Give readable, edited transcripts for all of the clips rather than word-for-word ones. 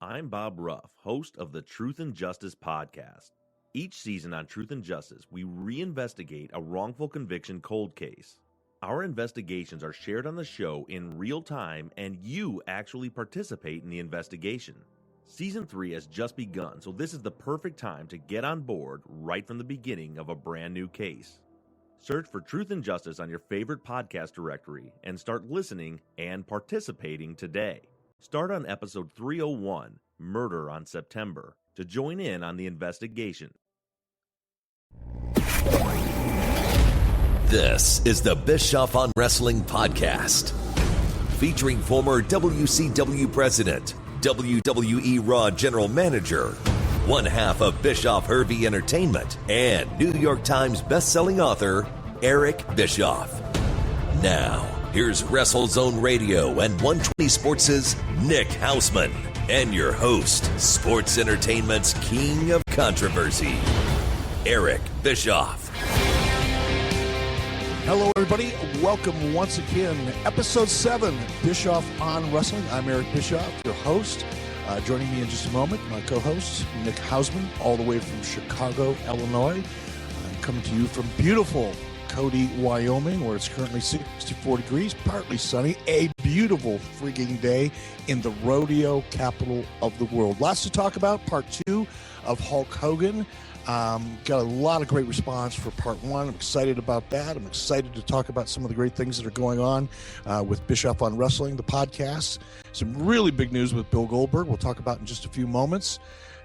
I'm Bob Ruff, host of the Truth and Justice podcast. Each season on Truth and Justice, we reinvestigate a wrongful conviction cold case. Our investigations are shared on the show in real time, and you actually participate in the investigation. Season 3 has just begun, so this is the perfect time to get on board right from the beginning of a brand new case. Search for Truth and Justice on your favorite podcast directory and start listening and participating today. Start on episode 301, Murder on September, to join in on the investigation. This is the Bischoff on Wrestling podcast, featuring former WCW president, WWE Raw general manager, one half of Bischoff Hervey Entertainment, and New York Times best-selling author, Eric Bischoff. Now, here's WrestleZone Radio and 120 Sports' Nick Hausman, and your host, Sports Entertainment's king of controversy, Eric Bischoff. Hello, everybody. Welcome once again. Episode 7, Bischoff on Wrestling. I'm Eric Bischoff, your host. Joining me in just a moment, my co-host, Nick Hausman, all the way from Chicago, Illinois. I'm coming to you from beautiful Cody, Wyoming, where it's currently 64 degrees, partly sunny, a beautiful freaking day in the rodeo capital of the world. Lots to talk about. Part 2 of Hulk Hogan. Got a lot of great response for part 1. I'm excited about that. I'm excited to talk about some of the great things that are going on with Bischoff on Wrestling, the podcast. Some really big news with Bill Goldberg we'll talk about in just a few moments.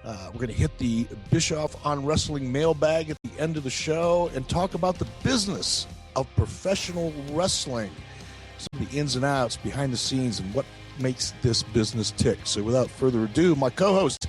We're going to hit the Bischoff on Wrestling mailbag at the end of the show and talk about the business of professional wrestling, some of the ins and outs, behind the scenes, and what makes this business tick. So without further ado, my co-host,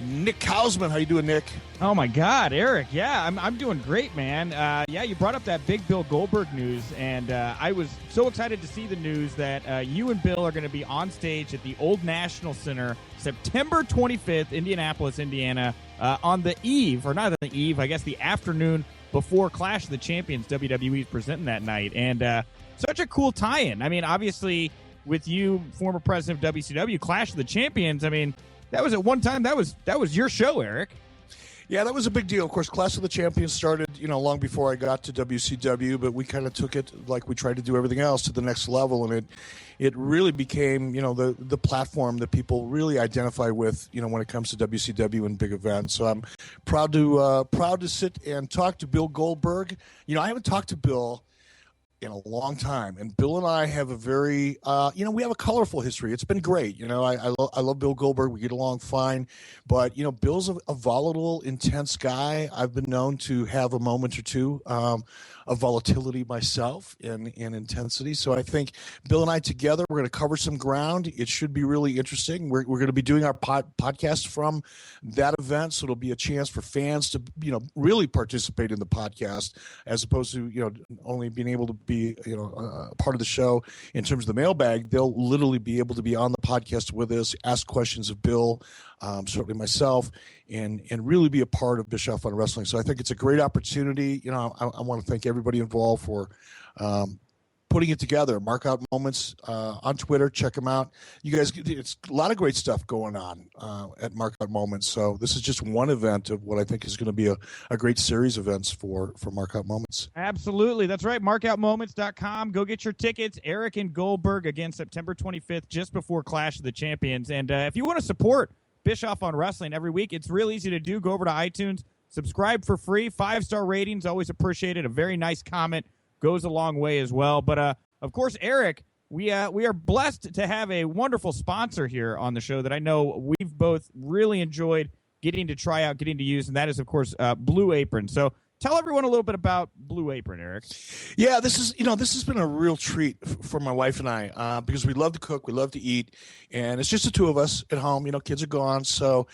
Nick Hausman. How you doing, Nick? Oh, my God, Eric. Yeah, I'm doing great, man. Yeah, you brought up that big Bill Goldberg news, and I was so excited to see the news that you and Bill are going to be on stage at the Old National Center September 25th, Indianapolis, Indiana, on the eve, or not on the eve, I guess the afternoon before Clash of the Champions. WWE is presenting that night, and such a cool tie-in. I mean, obviously, with you, former president of WCW, Clash of the Champions, I mean, that was at one time, that was your show, Eric. Yeah, that was a big deal. Of course, Clash of the Champions started, long before I got to WCW, but we kind of took it, like we tried to do everything else, to the next level, and it really became, the platform that people really identify with, when it comes to WCW and big events. So I'm proud to sit and talk to Bill Goldberg. I haven't talked to Bill in a long time, and Bill and I have a very we have a colorful history. It's been great. I love Bill Goldberg. We get along fine, but Bill's a volatile, intense guy. I've been known to have a moment or two of volatility myself and intensity. So I think Bill and I together, we're going to cover some ground. It should be really interesting. We're going to be doing our podcast from that event, so it'll be a chance for fans to really participate in the podcast, as opposed to only being able to be part of the show in terms of the mailbag. They'll literally be able to be on the podcast with us, ask questions of Bill, certainly myself, and really be a part of Bischoff on Wrestling. So I think it's a great opportunity. I want to thank everybody involved for putting it together. Mark Out Moments on Twitter. Check them out. You guys, it's a lot of great stuff going on at Mark Out Moments. So this is just one event of what I think is going to be a great series of events for Mark Out Moments. Absolutely. That's right. Markoutmoments.com. Go get your tickets. Eric and Goldberg, again, September 25th, just before Clash of the Champions. And if you want to support Bischoff on Wrestling every week, it's real easy to do. Go over to iTunes, subscribe for free, 5-star ratings, always appreciated. A very nice comment goes a long way as well. But of course, Eric, we are blessed to have a wonderful sponsor here on the show that I know we've both really enjoyed getting to try out, getting to use, and that is, of course, Blue Apron. So tell everyone a little bit about Blue Apron, Eric. Yeah, this has been a real treat for my wife and I, because we love to cook, we love to eat, and it's just the two of us at home. Kids are gone, so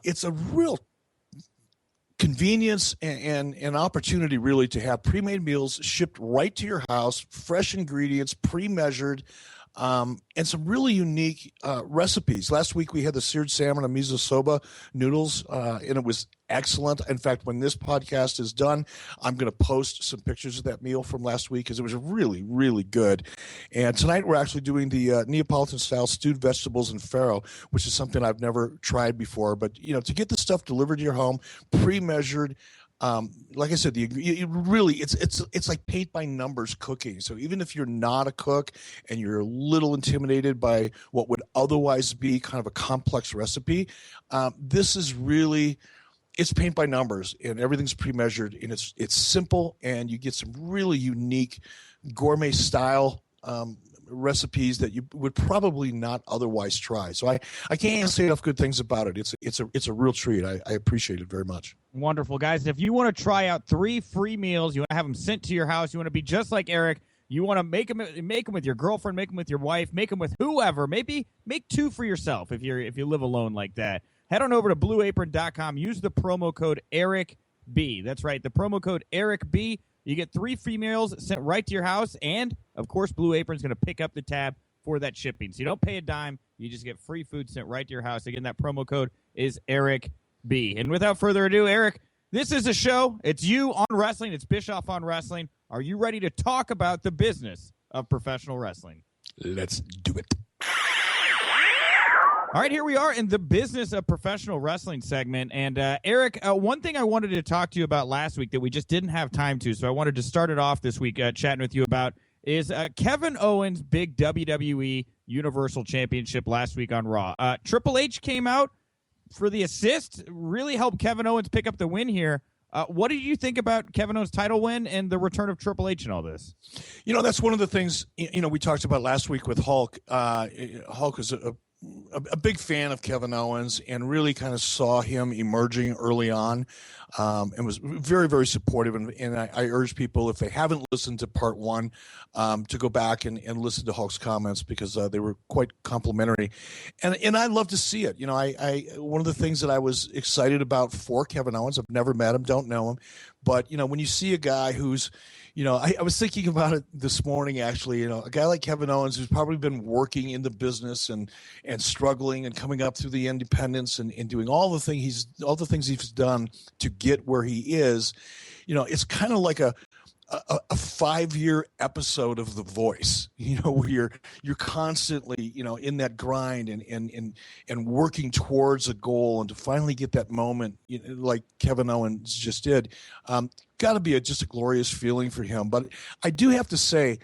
it's a real convenience and an opportunity really to have pre-made meals shipped right to your house, fresh ingredients, pre-measured, and some really unique recipes. Last week we had the seared salmon and miso soba noodles, and it was excellent. In fact, when this podcast is done, I'm going to post some pictures of that meal from last week because it was really, really good. And tonight we're actually doing the Neapolitan style stewed vegetables and Farro, which is something I've never tried before. But to get the stuff delivered to your home, pre-measured. Like I said, it's like paint by numbers cooking. So even if you're not a cook and you're a little intimidated by what would otherwise be kind of a complex recipe, this is really, it's paint by numbers and everything's pre-measured, and it's simple, and you get some really unique gourmet style recipes that you would probably not otherwise try. So I can't say enough good things about it. It's a real treat. I appreciate it very much. Wonderful, guys. If you want to try out 3 free meals, you want to have them sent to your house, you want to be just like Eric, you want to make them with your girlfriend, make them with your wife, make them with whoever. Maybe make 2 for yourself if you live alone like that. Head on over to blueapron.com. Use the promo code EricB. That's right, the promo code EricB. You get 3 free meals sent right to your house, and, of course, Blue Apron's going to pick up the tab for that shipping. So you don't pay a dime. You just get free food sent right to your house. Again, that promo code is EricB. And without further ado, Eric, this is a show. It's you on wrestling. It's Bischoff on wrestling. Are you ready to talk about the business of professional wrestling? Let's do it. All right, here we are in the business of professional wrestling segment. And Eric, one thing I wanted to talk to you about last week that we just didn't have time to, so I wanted to start it off this week chatting with you about, is Kevin Owens' big WWE Universal Championship last week on Raw. Triple H came out for the assist, really helped Kevin Owens pick up the win here. What did you think about Kevin Owens' title win and the return of Triple H and all this? That's one of the things, we talked about last week with Hulk. Hulk is a big fan of Kevin Owens and really kind of saw him emerging early on, and was very, very supportive. And I urge people, if they haven't listened to part 1, to go back and listen to Hulk's comments, because they were quite complimentary. And I love to see it. One of the things that I was excited about for Kevin Owens, I've never met him, don't know him, but when you see a guy who's, I was thinking about it this morning, actually, a guy like Kevin Owens, who's probably been working in the business and struggling and coming up through the independents and doing all the things he's done to get where he is. It's kind of like a 5-year episode of The Voice, where you're constantly, in that grind and working towards a goal, and to finally get that moment, like Kevin Owens just did, got to be just a glorious feeling for him. But I do have to say,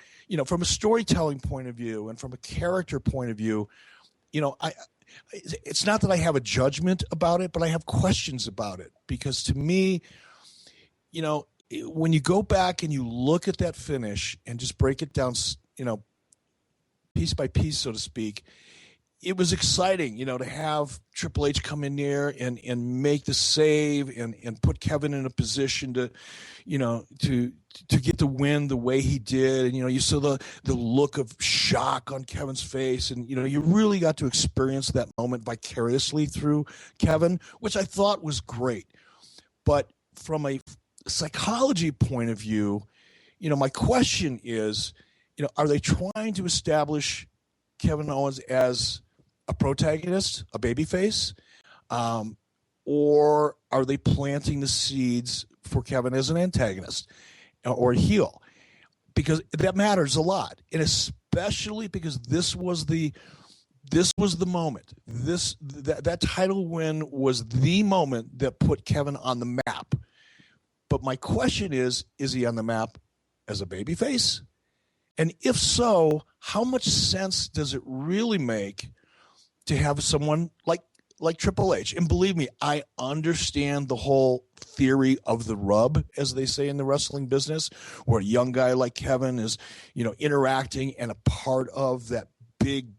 from a storytelling point of view and from a character point of view, it's not that I have a judgment about it, but I have questions about it, because to me, when you go back and you look at that finish and just break it down, piece by piece, so to speak, it was exciting, to have Triple H come in there and make the save and put Kevin in a position to get the win the way he did. And, you saw the look of shock on Kevin's face, and, you really got to experience that moment vicariously through Kevin, which I thought was great. But from a psychology point of view, my question is, are they trying to establish Kevin Owens as a protagonist, a babyface, or are they planting the seeds for Kevin as an antagonist or a heel? Because that matters a lot, and especially because this was the moment. That title win was the moment that put Kevin on the map. But my question is he on the map as a babyface? And if so, how much sense does it really make to have someone like Triple H? And believe me, I understand the whole theory of the rub, as they say in the wrestling business, where a young guy like Kevin is, interacting and a part of that big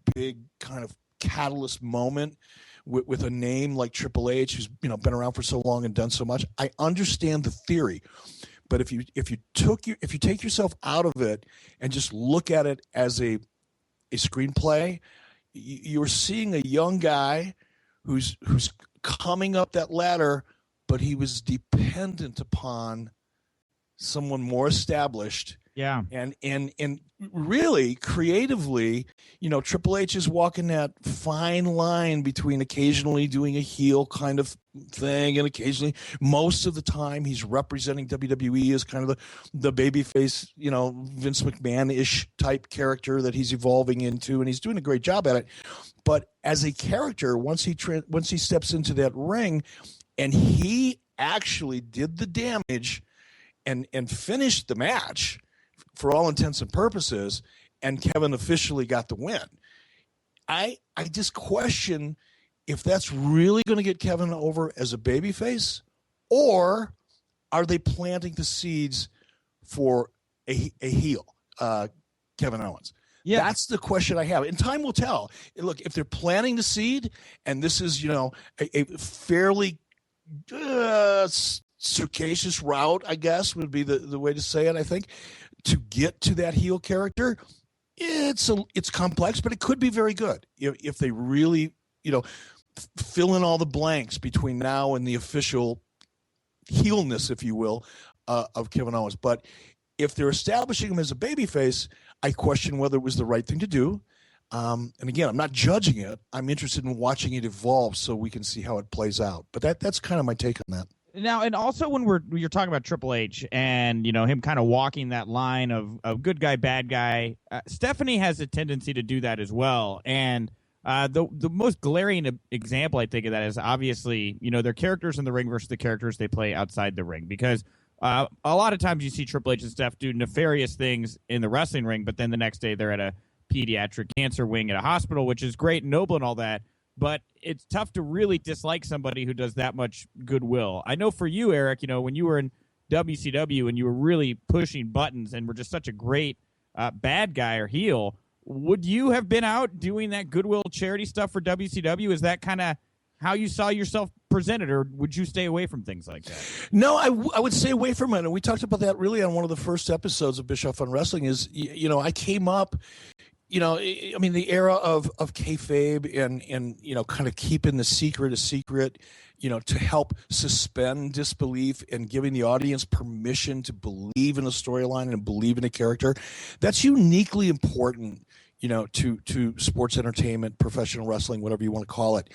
kind of catalyst moment with a name like Triple H, who's been around for so long and done so much. I understand the theory, but if you take yourself out of it and just look at it as a screenplay, you're seeing a young guy who's coming up that ladder, but he was dependent upon someone more established Yeah. And really creatively, Triple H is walking that fine line between occasionally doing a heel kind of thing and occasionally, most of the time, he's representing WWE as kind of the babyface, Vince McMahon-ish type character that he's evolving into, and he's doing a great job at it. But as a character, once he steps into that ring, and he actually did the damage and finished the match for all intents and purposes, and Kevin officially got the win. I just question if that's really going to get Kevin over as a babyface, or are they planting the seeds for a heel, Kevin Owens? Yeah. That's the question I have. And time will tell. Look, if they're planting the seed, and this is, a fairly circassious route, I guess would be the way to say it, I think, to get to that heel character, it's complex, but it could be very good if they really, fill in all the blanks between now and the official heelness, if you will, of Kevin Owens. But if they're establishing him as a babyface, I question whether it was the right thing to do. And again, I'm not judging it. I'm interested in watching it evolve so we can see how it plays out. But that's kind of my take on that. Now, and also when you're talking about Triple H and, him kind of walking that line of good guy, bad guy, Stephanie has a tendency to do that as well. And the most glaring example, I think, of that is obviously, their characters in the ring versus the characters they play outside the ring. Because a lot of times you see Triple H and Steph do nefarious things in the wrestling ring, but then the next day they're at a pediatric cancer wing at a hospital, which is great and noble and all that. But it's tough to really dislike somebody who does that much goodwill. I know for you, Eric, when you were in WCW and you were really pushing buttons and were just such a great bad guy or heel, would you have been out doing that goodwill charity stuff for WCW? Is that kind of how you saw yourself presented, or would you stay away from things like that? No, I would stay away from it. And we talked about that really on one of the first episodes of Bischoff on Wrestling is, I came up, the era of kayfabe and kind of keeping the secret a secret, to help suspend disbelief and giving the audience permission to believe in a storyline and believe in a character. That's uniquely important, to sports entertainment, professional wrestling, whatever you want to call it.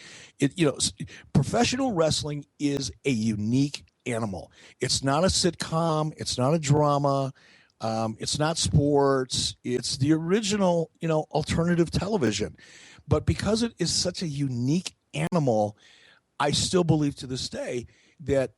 Professional wrestling is a unique animal. It's not a sitcom. It's not a drama. It's not sports. It's the original, alternative television. But because it is such a unique animal, I still believe to this day that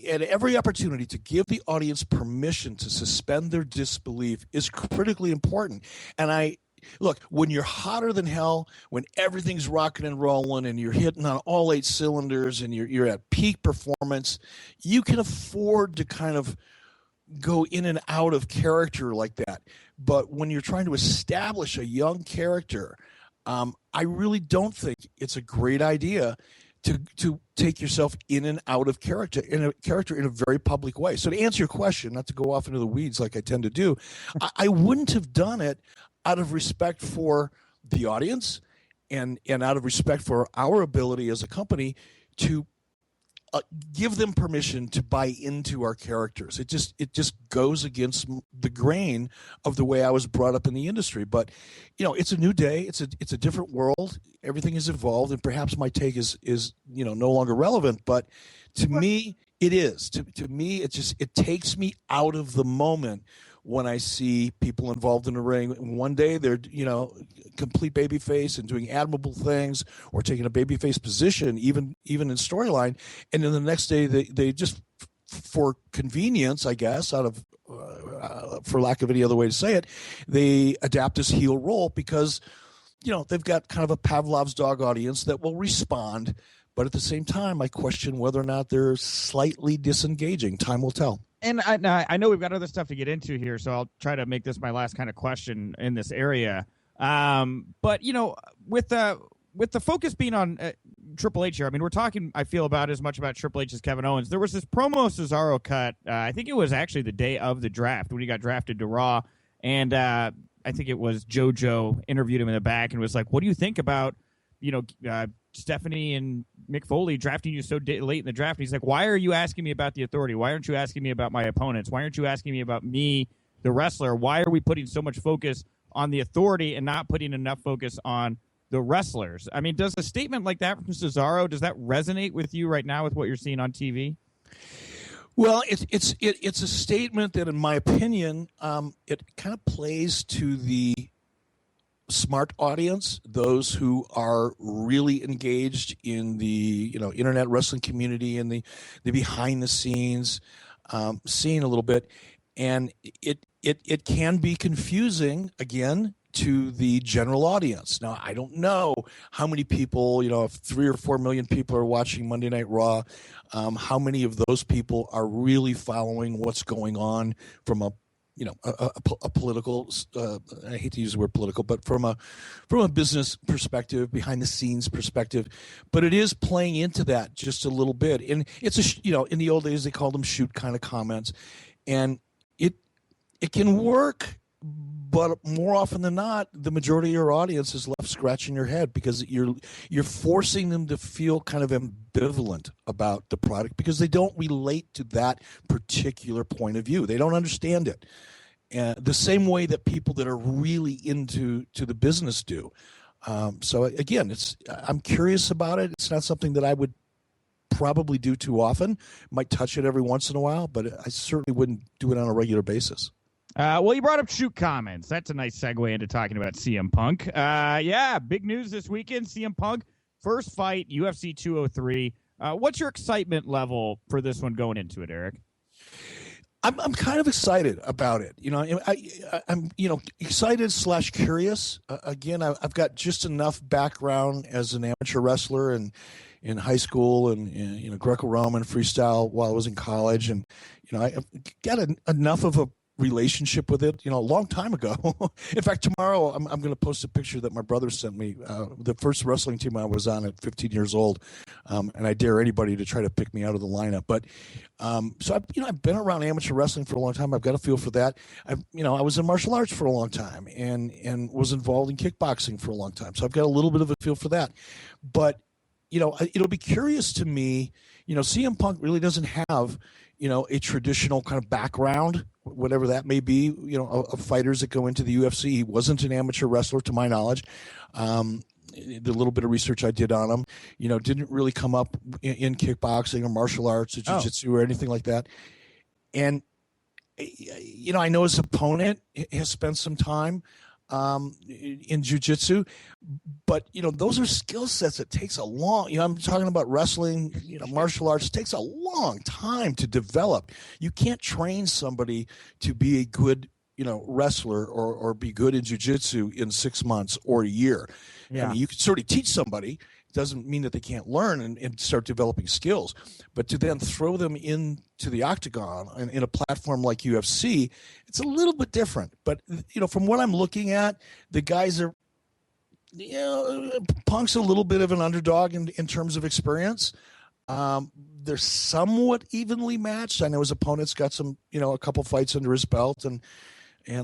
at every opportunity to give the audience permission to suspend their disbelief is critically important. And look, when you're hotter than hell, when everything's rocking and rolling and you're hitting on all 8 cylinders and you're at peak performance, you can afford to kind of go in and out of character like that. But when you're trying to establish a young character, I really don't think it's a great idea to take yourself in and out of character in a very public way. So to answer your question, not to go off into the weeds like I tend to do, I wouldn't have done it out of respect for the audience and out of respect for our ability as a company to give them permission to buy into our characters. It just goes against the grain of the way I was brought up in the industry. But it's a new day. It's a different world. Everything has evolved, and perhaps my take is no longer relevant. But to me, it is. To me, it takes me out of the moment when I see people involved in the ring. One day they're, complete babyface and doing admirable things or taking a babyface position, even in storyline. And then the next day they just, for convenience, I guess, out of, for lack of any other way to say it, they adapt this heel role because, they've got kind of a Pavlov's dog audience that will respond. But at the same time, I question whether or not they're slightly disengaging. Time will tell. And I know we've got other stuff to get into here, so I'll try to make this my last kind of question in this area. But with the focus being on Triple H here, I mean, we're talking, I feel, about as much about Triple H as Kevin Owens. There was this promo Cesaro cut. I think it was actually the day of the draft when he got drafted to Raw, and I think it was JoJo interviewed him in the back and was like, "What do you think about Stephanie and Mick Foley drafting you so late in the draft?" And he's like, "Why are you asking me about the authority? Why aren't you asking me about my opponents? Why aren't you asking me about me the wrestler? Why are we putting so much focus on the authority and not putting enough focus on the wrestlers? I mean, does a statement like that from Cesaro, does that resonate with you right now with what you're seeing on TV? Well, it's a statement that, in my opinion, it kind of plays to the smart audience, those who are really engaged in the internet wrestling community and the behind the scenes scene a little bit, and it can be confusing again to the general audience. Now, I don't know how many people, if 3 or 4 million people are watching Monday Night Raw, how many of those people are really following what's going on from a political, I hate to use the word political, but from a business perspective, behind the scenes perspective, but it is playing into that just a little bit. And it's in the old days, they called them shoot kind of comments, and it can work, but more often than not, the majority of your audience is left scratching your head because you're forcing them to feel kind of ambivalent about the product because they don't relate to that particular point of view. They don't understand it. The same way that people that are really into the business do. So again, I'm curious about it. It's not something that I would probably do too often. Might touch it every once in a while, but I certainly wouldn't do it on a regular basis. Well, you brought up shoot comments. That's a nice segue into talking about CM Punk. Big news this weekend. CM Punk, first fight, UFC 203. What's your excitement level for this one going into it, Eric? I'm kind of excited about it. I'm excited / curious. Again, I've got just enough background as an amateur wrestler and in high school and Greco-Roman freestyle while I was in college, and I got enough of a relationship with it, a long time ago. In fact, tomorrow I'm going to post a picture that my brother sent me. The first wrestling team I was on at 15 years old, and I dare anybody to try to pick me out of the lineup. But so I've been around amateur wrestling for a long time. I've got a feel for that. I was in martial arts for a long time and was involved in kickboxing for a long time. So I've got a little bit of a feel for that. But it'll be curious to me. CM Punk really doesn't have a traditional kind of background, whatever that may be, of fighters that go into the UFC. He wasn't an amateur wrestler, to my knowledge. The little bit of research I did on him, didn't really come up in kickboxing or martial arts or jiu-jitsu or anything like that. And, I know his opponent has spent some time in jiu-jitsu, but those are skill sets that takes a long, I'm talking about wrestling, martial arts, it takes a long time to develop. You can't train somebody to be a good wrestler or be good in jiu-jitsu in 6 months or a year. Yeah. I mean, you can sort of teach somebody. Doesn't mean that they can't learn and start developing skills, but to then throw them into the octagon and in a platform like UFC, it's a little bit different. But from what I'm looking at, the guys are, Punk's a little bit of an underdog in terms of experience. They're somewhat evenly matched. I know his opponent's got some, a couple fights under his belt, and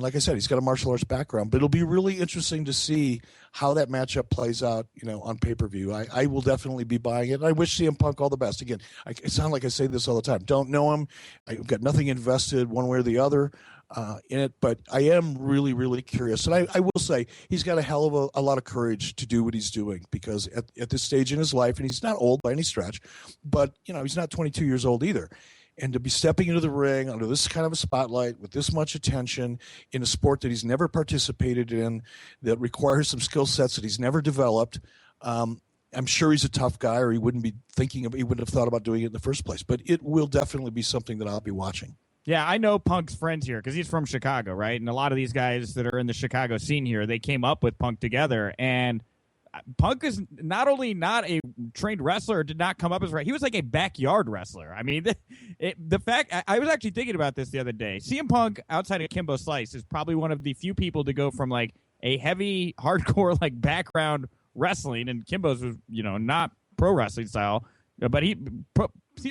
like I said, he's got a martial arts background. But it'll be really interesting to see how that matchup plays out, on pay-per-view. I will definitely be buying it. And I wish CM Punk all the best. Again, it sounds like I say this all the time. Don't know him. I've got nothing invested one way or the other in it. But I am really, really curious. And I will say he's got a hell of a lot of courage to do what he's doing, because at this stage in his life, and he's not old by any stretch, but, he's not 22 years old either. And to be stepping into the ring under this kind of a spotlight with this much attention in a sport that he's never participated in, that requires some skill sets that he's never developed, I'm sure he's a tough guy, or he wouldn't have thought about doing it in the first place. But it will definitely be something that I'll be watching. Yeah, I know Punk's friends here because he's from Chicago, right? And a lot of these guys that are in the Chicago scene here, they came up with Punk together. And Punk is not only not a trained wrestler, did not come up as right. He was like a backyard wrestler. I mean, the fact I was actually thinking about this the other day. CM Punk, outside of Kimbo Slice, is probably one of the few people to go from like a heavy, hardcore like background wrestling, and Kimbo's was not pro wrestling style, but CM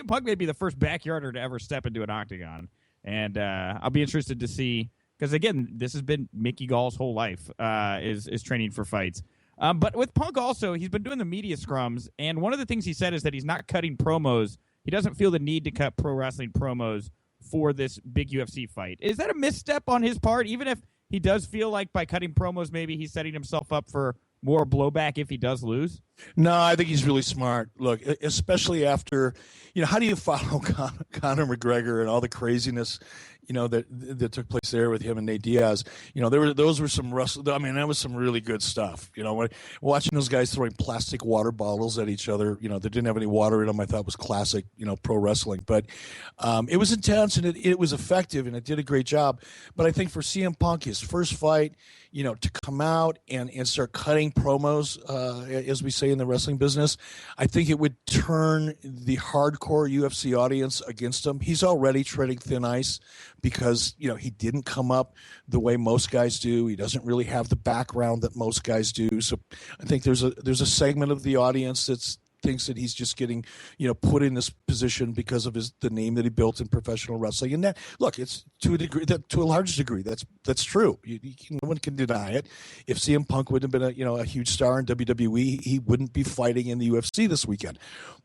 Punk may be the first backyarder to ever step into an octagon, and I'll be interested to see, because again, this has been Mickey Gall's whole life is training for fights. But with Punk also, he's been doing the media scrums, and one of the things he said is that he's not cutting promos. He doesn't feel the need to cut pro wrestling promos for this big UFC fight. Is that a misstep on his part, even if he does feel like by cutting promos maybe he's setting himself up for more blowback if he does lose? No, I think he's really smart. Look, especially after, how do you follow Conor McGregor and all the craziness, that took place there with him and Nate Diaz? Those were some that was some really good stuff. Watching those guys throwing plastic water bottles at each other, that didn't have any water in them, I thought was classic, pro wrestling. But it was intense and it was effective and it did a great job. But I think for CM Punk, his first fight, to come out and start cutting promos, as we say in the wrestling business, I think it would turn the hardcore UFC audience against him. He's already treading thin ice because, he didn't come up the way most guys do. He doesn't really have the background that most guys do. So I think there's a segment of the audience that's thinks that he's just getting, put in this position because of the name that he built in professional wrestling. And that, look, it's to a large degree, that's true. No one can deny it. If CM Punk wouldn't have been a huge star in WWE, he wouldn't be fighting in the UFC this weekend.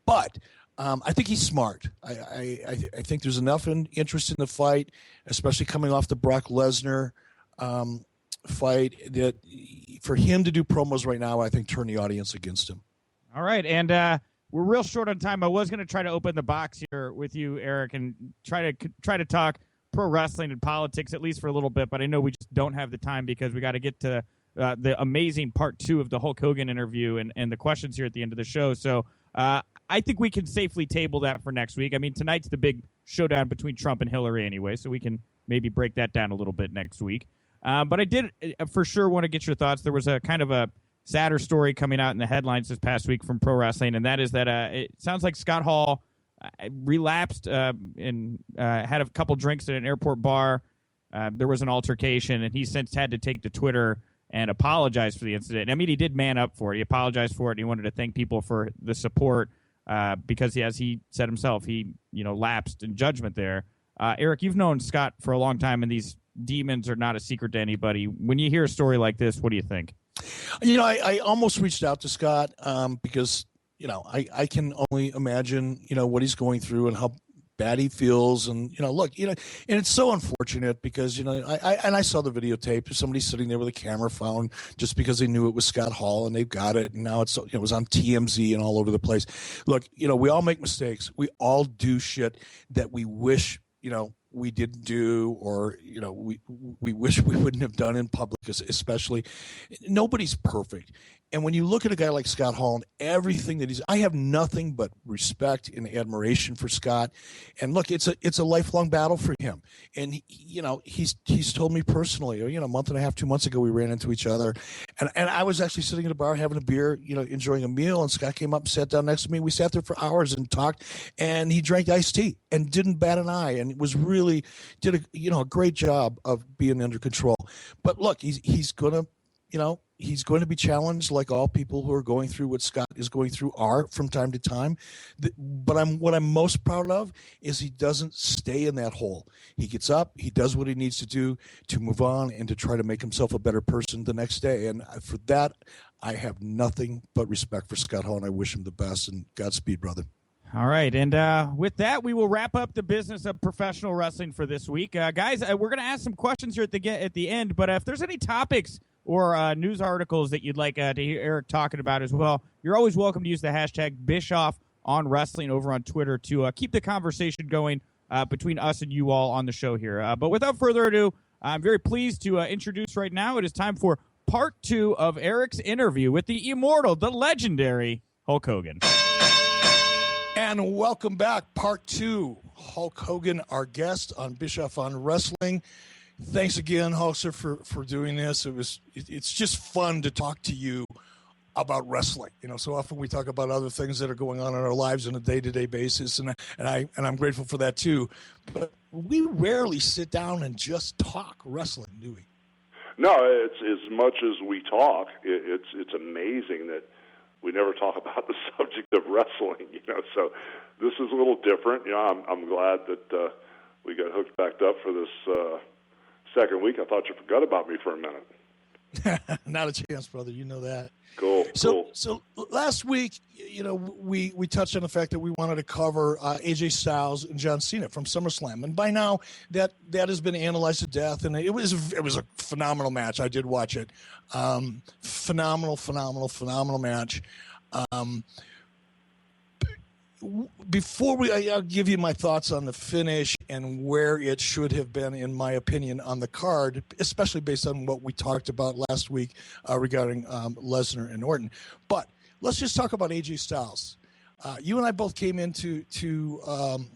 But I think he's smart. I think there's enough interest in the fight, especially coming off the Brock Lesnar fight, that for him to do promos right now, I think turn the audience against him. All right, and we're real short on time. I was going to try to open the box here with you, Eric, and try to talk pro wrestling and politics at least for a little bit, but I know we just don't have the time because we got to get to the amazing part 2 of the Hulk Hogan interview and the questions here at the end of the show. So I think we can safely table that for next week. I mean, tonight's the big showdown between Trump and Hillary anyway, so we can maybe break that down a little bit next week. But I did for sure want to get your thoughts. There was a kind of a sadder story coming out in the headlines this past week from pro wrestling, and that is that it sounds like Scott Hall relapsed and had a couple drinks at an airport bar. There was an altercation, and he since had to take to Twitter and apologize for the incident. I mean, he did man up for it. He apologized for it, and he wanted to thank people for the support because, as he said himself, he lapsed in judgment there. Eric, you've known Scott for a long time, and these demons are not a secret to anybody. When you hear a story like this, what do you think? I almost reached out to Scott because, I can only imagine, what he's going through and how bad he feels. And, look, and it's so unfortunate because, I saw the videotape. Somebody sitting there with a camera phone just because they knew it was Scott Hall and they've got it. And now it was on TMZ and all over the place. Look, we all make mistakes. We all do shit that we wish, we didn't do, or we wish we wouldn't have done in public, especially. Nobody's perfect. And when you look at a guy like Scott Hall and everything that I have nothing but respect and admiration for Scott. And look, it's a lifelong battle for him. And he's told me personally, a month and a half, 2 months ago, we ran into each other, and I was actually sitting at a bar having a beer, enjoying a meal, and Scott came up and sat down next to me. We sat there for hours and talked, and he drank iced tea and didn't bat an eye, and was really did a great job of being under control. But look, he's gonna he's going to be challenged like all people who are going through what Scott is going through are from time to time. But what I'm most proud of is he doesn't stay in that hole. He gets up, he does what he needs to do to move on and to try to make himself a better person the next day. And for that, I have nothing but respect for Scott Hall, and I wish him the best, and Godspeed, brother. All right, and with that, we will wrap up the business of professional wrestling for this week. Guys, we're going to ask some questions here at the end, but if there's any topics or news articles that you'd like to hear Eric talking about as well, you're always welcome to use the hashtag Bischoff on Wrestling over on Twitter to keep the conversation going between us and you all on the show here. But without further ado, I'm very pleased to introduce right now, it is time for part 2 of Eric's interview with the immortal, the legendary Hulk Hogan. And welcome back, part 2. Hulk Hogan, our guest on Bischoff on Wrestling. Thanks again, Hulkster, for doing this. It's just fun to talk to you about wrestling. So often we talk about other things that are going on in our lives on a day-to-day basis, and I'm grateful for that too. But we rarely sit down and just talk wrestling, do we? No, it's as much as we talk. It's amazing that we never talk about the subject of wrestling. So this is a little different. I'm glad that we got hooked back up for this second week. I thought you forgot about me for a minute. Not a chance, brother. You know that. Cool. So last week, we touched on the fact that we wanted to cover AJ Styles and John Cena from SummerSlam, and by now that has been analyzed to death, and it was a phenomenal match. I did watch it. Phenomenal match. Before I'll give you my thoughts on the finish and where it should have been, in my opinion, on the card, especially based on what we talked about last week regarding Lesnar and Orton. But let's just talk about AJ Styles. You and I both came into TNA,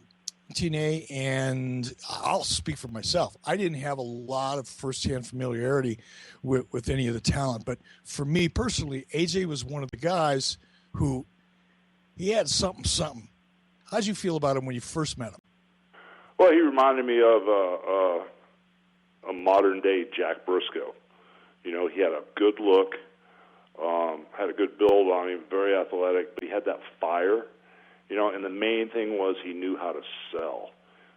and I'll speak for myself. I didn't have a lot of firsthand familiarity with any of the talent, but for me personally, AJ was one of the guys who he had something. How'd you feel about him when you first met him? Well, he reminded me of a modern-day Jack Briscoe. He had a good look, had a good build on him, very athletic, but he had that fire, and the main thing was he knew how to sell.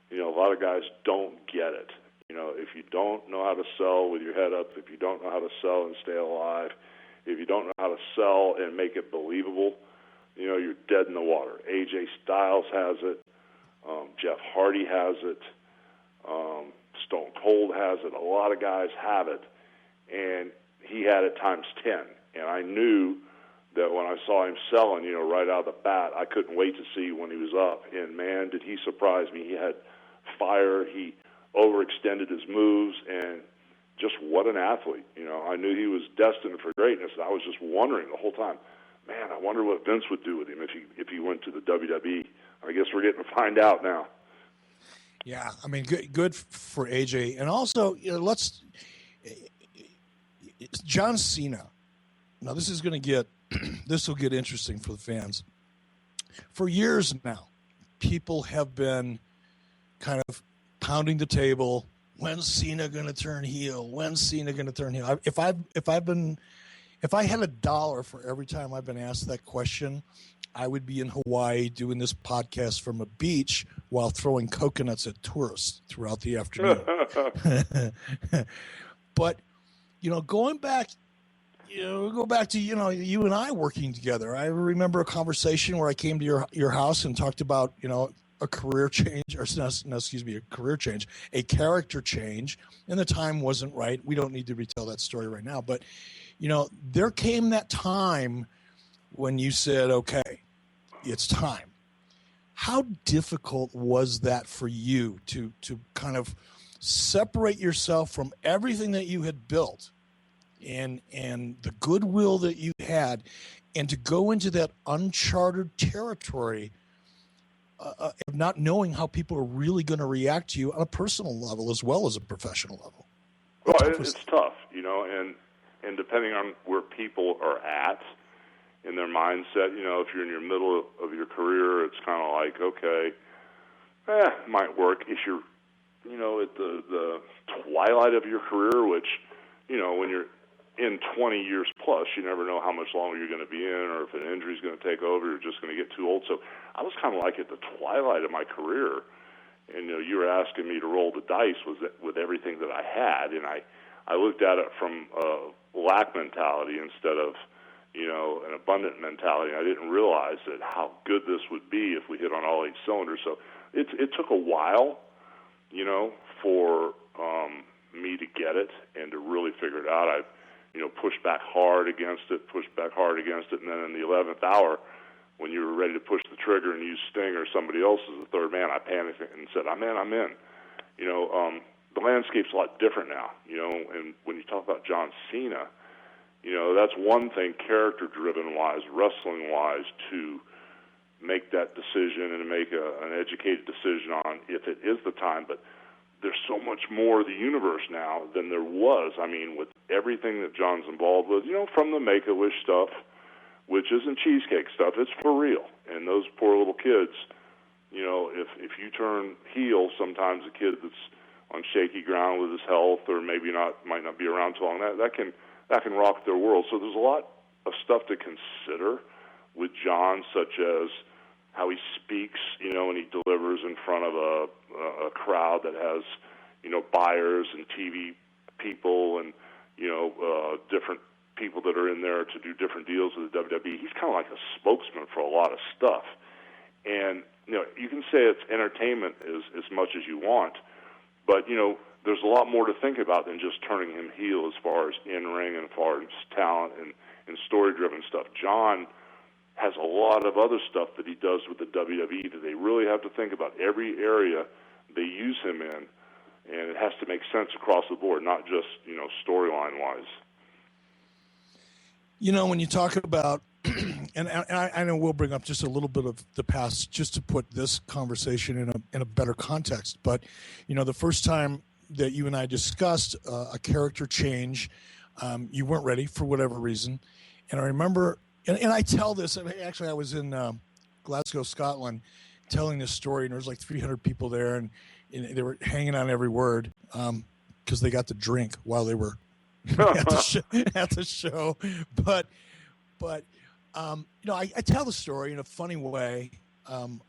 A lot of guys don't get it. If you don't know how to sell with your head up, if you don't know how to sell and stay alive, if you don't know how to sell and make it believable, you're dead in the water. AJ Styles has it. Jeff Hardy has it. Stone Cold has it. A lot of guys have it. And he had it times 10. And I knew that when I saw him selling, right out of the bat, I couldn't wait to see when he was up. And, man, did he surprise me. He had fire. He overextended his moves. And just what an athlete. I knew he was destined for greatness. And I was just wondering the whole time, man, I wonder what Vince would do with him if he went to the WWE. I guess we're getting to find out now. Yeah, I mean, good for AJ, and also John Cena. Now this will get interesting for the fans. For years now, people have been kind of pounding the table. When's Cena going to turn heel? When's Cena going to turn heel? If I had $1 for every time I've been asked that question, I would be in Hawaii doing this podcast from a beach while throwing coconuts at tourists throughout the afternoon. But, going back, go back to, you and I working together. I remember a conversation where I came to your house and talked about, a career change, a character change, and the time wasn't right. We don't need to retell that story right now, but there came that time when you said, okay, it's time. How difficult was that for you to kind of separate yourself from everything that you had built and the goodwill that you had, and to go into that uncharted territory of not knowing how people are really going to react to you on a personal level as well as a professional level? Well, it's tough, and depending on where people are at in their mindset, if you're in your middle of your career, it's kind of like, okay, it might work. If you're, at the twilight of your career, which, when you're in 20 years plus, you never know how much longer you're going to be in, or if an injury's going to take over, you're just going to get too old. So I was kind of like at the twilight of my career, and you were asking me to roll the dice with everything that I had, and I looked at it from a lack mentality instead of, an abundant mentality. I didn't realize that how good this would be if we hit on all 8 cylinders. So it took a while, for me to get it and to really figure it out. I've, pushed back hard against it, and then in the 11th hour, when you were ready to push the trigger and use Sting or somebody else as the third man, I panicked and said, I'm in. The landscape's a lot different now, and when you talk about John Cena, that's one thing, character-driven-wise, wrestling-wise, to make that decision and to make an educated decision on if it is the time. But there's so much more of the universe now than there was. I mean, with everything that John's involved with, from the Make-A-Wish stuff, which isn't cheesecake stuff, it's for real. And those poor little kids, if you turn heel, sometimes a kid that's on shaky ground with his health, or maybe might not be around too long, that can rock their world. So there's a lot of stuff to consider with John, such as how he speaks, and he delivers in front of a crowd that has, buyers and TV people and, different people that are in there to do different deals with the WWE. He's kind of like a spokesman for a lot of stuff. And, you can say it's entertainment as much as you want, but, there's a lot more to think about than just turning him heel as far as in-ring and as far as talent and story-driven stuff. John has a lot of other stuff that he does with the WWE that they really have to think about. Every area they use him in, and it has to make sense across the board, not just, storyline-wise. When you talk about, and I know we'll bring up just a little bit of the past just to put this conversation in a better context, but, the first time that you and I discussed a character change, you weren't ready for whatever reason. And I remember, and I tell this, actually I was in Glasgow, Scotland, telling this story, and there was like 300 people there, and they were hanging on every word because they got to drink while they were at the show. But I tell the story in a funny way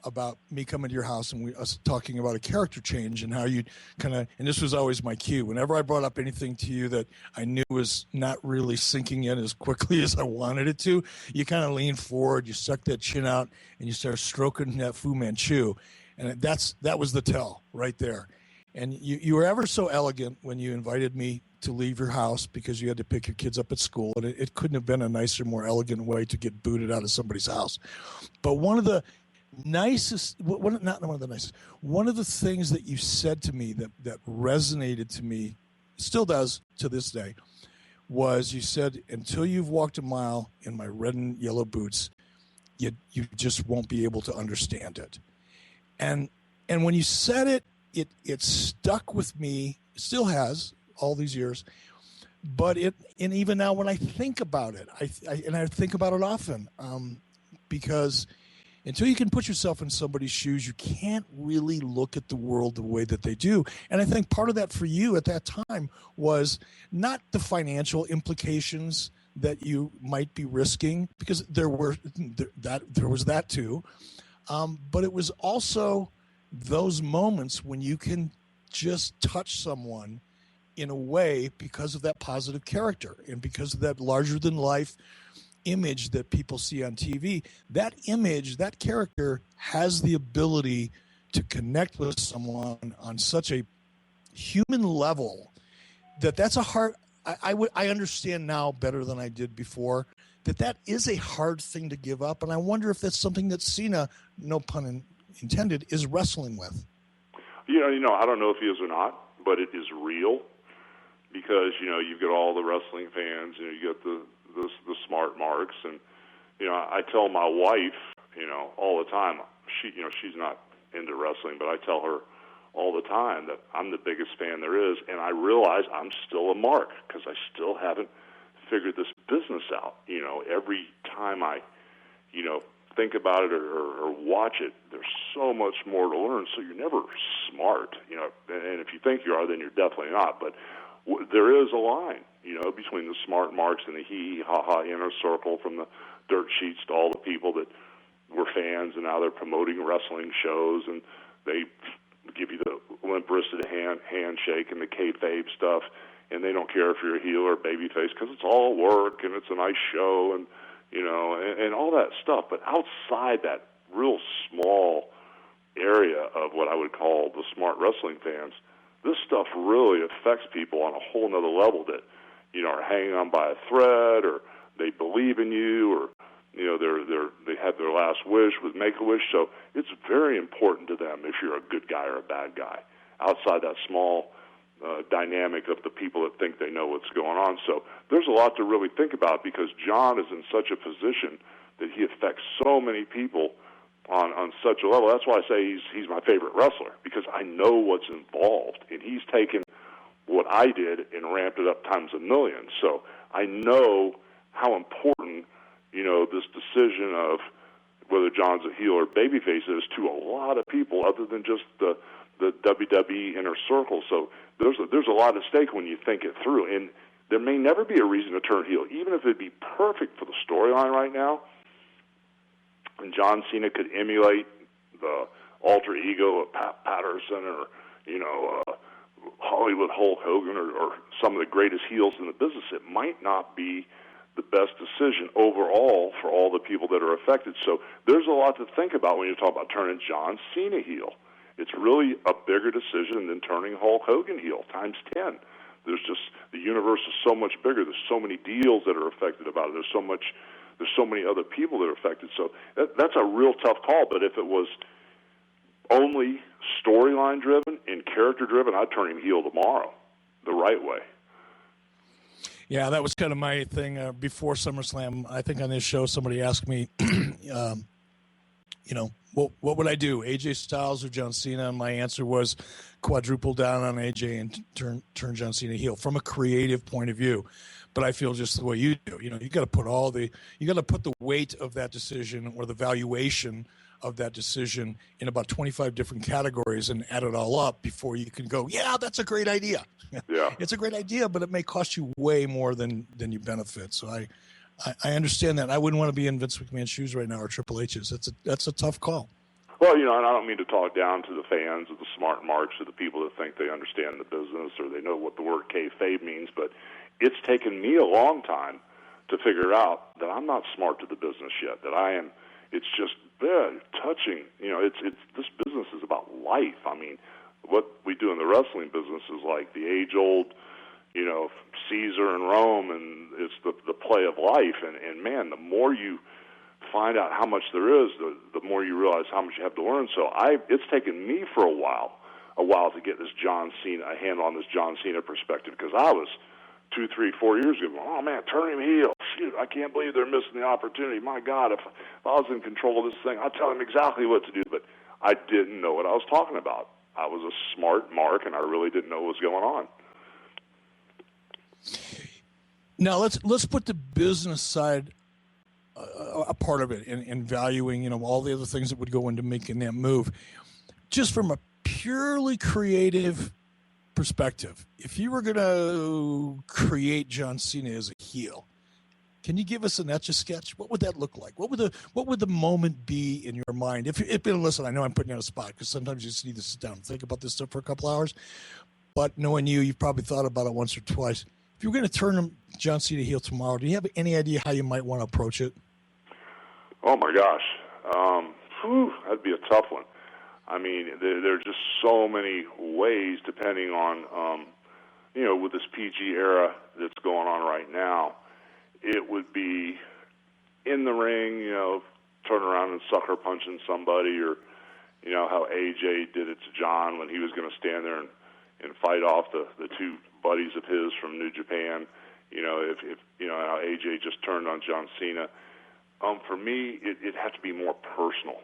about me coming to your house and us talking about a character change and how you kind of, and this was always my cue. Whenever I brought up anything to you that I knew was not really sinking in as quickly as I wanted it to, you kind of lean forward, you stuck that chin out, and you start stroking that Fu Manchu. And that was the tell right there. And you were ever so elegant when you invited me to leave your house because you had to pick your kids up at school. And it couldn't have been a nicer, more elegant way to get booted out of somebody's house. But one of the nicest, one of the things that you said to me that resonated to me, still does to this day, was you said, until you've walked a mile in my red and yellow boots, you just won't be able to understand it. And when you said it, it stuck with me, still has all these years, but and even now when I think about it, I think about it often, because until you can put yourself in somebody's shoes, you can't really look at the world the way that they do. And I think part of that for you at that time was not the financial implications that you might be risking, because there was that too, but it was also those moments when you can just touch someone in a way because of that positive character and because of that larger than life image that people see on TV. That image, that character has the ability to connect with someone on such a human level that's a hard, I understand now better than I did before, that is a hard thing to give up. And I wonder if that's something that Cena, no pun intended, is wrestling with. I don't know if he is or not, but it is real, because, you've got all the wrestling fans, you got the smart marks, and, I tell my wife, all the time, she's not into wrestling, but I tell her all the time that I'm the biggest fan there is, and I realize I'm still a mark because I still haven't figured this business out. Every time I, think about it or watch it, there's so much more to learn. So you're never smart, and if you think you are, then you're definitely not. But there is a line, between the smart marks and the hee-ha-ha inner circle, from the dirt sheets to all the people that were fans and now they're promoting wrestling shows, and they give you the limp-wristed handshake and the kayfabe stuff, and they don't care if you're a heel or babyface because it's all work and it's a nice show and and all that stuff. But outside that real small area of what I would call the smart wrestling fans, this stuff really affects people on a whole nother level that, are hanging on by a thread, or they believe in you, or, they had their last wish with Make-A-Wish. So it's very important to them if you're a good guy or a bad guy, outside that small dynamic of the people that think they know what's going on. So there's a lot to really think about, because John is in such a position that he affects so many people on such a level. That's why I say he's my favorite wrestler, because I know what's involved, and he's taken what I did and ramped it up times a million. So I know how important, this decision of whether John's a heel or babyface is to a lot of people other than just the WWE inner circle. So there's a lot at stake when you think it through, and there may never be a reason to turn heel, even if it'd be perfect for the storyline right now. And John Cena could emulate the alter ego of Pat Patterson or, Hollywood Hulk Hogan or some of the greatest heels in the business, it might not be the best decision overall for all the people that are affected. So there's a lot to think about when you talk about turning John Cena heel. It's really a bigger decision than turning Hulk Hogan heel times 10. There's just, the universe is so much bigger. There's so many deals that are affected about it. There's so many other people that are affected. So that's a real tough call. But if it was only storyline driven and character driven, I'd turn him heel tomorrow, the right way. Yeah, that was kind of my thing before SummerSlam. I think on this show somebody asked me, what would I do, AJ Styles or John Cena? And my answer was quadruple down on AJ and turn John Cena heel from a creative point of view. But I feel just the way you do. You got to put the weight of that decision or the valuation of that decision in about 25 different categories and add it all up before you can go, yeah, that's a great idea. Yeah. It's a great idea, but it may cost you way more than you benefit. So I understand that. I wouldn't want to be in Vince McMahon's shoes right now or Triple H's. That's a tough call. Well, and I don't mean to talk down to the fans or the smart marks or the people that think they understand the business or they know what the word kayfabe means, but it's taken me a long time to figure out that I'm not smart to the business yet, that I am. It's just touching. It's this business is about life. I mean, what we do in the wrestling business is like the age-old, Caesar and Rome, and it's the play of life. And man, the more you find out how much there is, the more you realize how much you have to learn. So it's taken me for a while to get this a handle on this John Cena perspective, because I was 2, 3, 4 years ago, oh man, turn him heel. Shoot, I can't believe they're missing the opportunity. My God, if I was in control of this thing, I'd tell him exactly what to do. But I didn't know what I was talking about. I was a smart mark, and I really didn't know what was going on. Now let's put the business side a part of it and valuing, all the other things that would go into making that move. Just from a purely creative perspective, if you were going to create John Cena as a heel, can you give us an Etch-a-Sketch? What would that look like? What would the moment be in your mind? If listen, I know I'm putting you on a spot because sometimes you just need to sit down and think about this stuff for a couple hours. But knowing you've probably thought about it once or twice. If you were going to turn John Cena heel tomorrow, do you have any idea how you might want to approach it? Oh my gosh, that'd be a tough one. I mean, there are just so many ways, depending on, with this PG era that's going on right now. It would be in the ring, turn around and sucker punching somebody, or, how AJ did it to John when he was going to stand there and fight off the two buddies of his from New Japan. If how AJ just turned on John Cena. For me, it'd have to be more personal,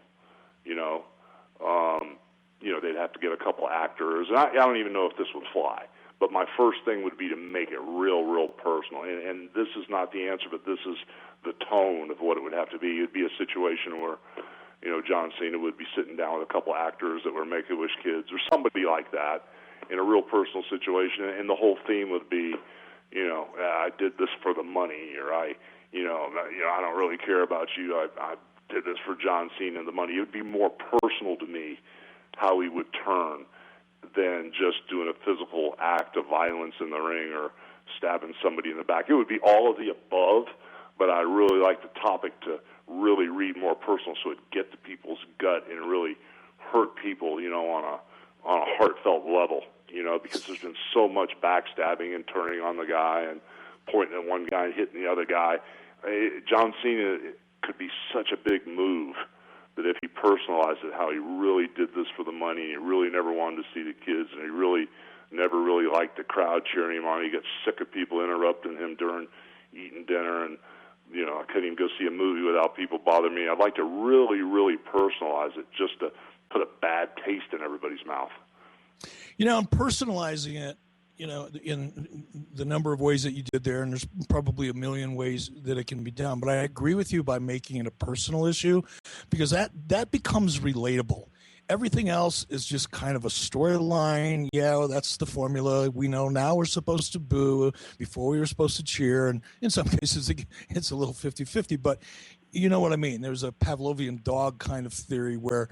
they'd have to get a couple actors. And I don't even know if this would fly. But my first thing would be to make it real, real personal. And this is not the answer, but this is the tone of what it would have to be. It'd be a situation where, John Cena would be sitting down with a couple actors that were Make-A-Wish kids or somebody like that in a real personal situation. And the whole theme would be, I did this for the money, or I don't really care about you. I did this for John Cena and the money. It would be more personal to me how he would turn than just doing a physical act of violence in the ring or stabbing somebody in the back. It would be all of the above, but I really like the topic to really read more personal so it get to people's gut and really hurt people, on a heartfelt level, because there's been so much backstabbing and turning on the guy and pointing at one guy and hitting the other guy. John Cena could be such a big move that if he personalized it, how he really did this for the money, and he really never wanted to see the kids, and he really never really liked the crowd cheering him on. He gets sick of people interrupting him during eating dinner, and I couldn't even go see a movie without people bothering me. I'd like to really, really personalize it just to put a bad taste in everybody's mouth. I'm personalizing it, in the number of ways that you did there, and there's probably a million ways that it can be done. But I agree with you by making it a personal issue, because that becomes relatable. Everything else is just kind of a storyline. Yeah, well, that's the formula. We know now we're supposed to boo. Before we were supposed to cheer. And in some cases, it's a little 50-50. But you know what I mean? There's a Pavlovian dog kind of theory where,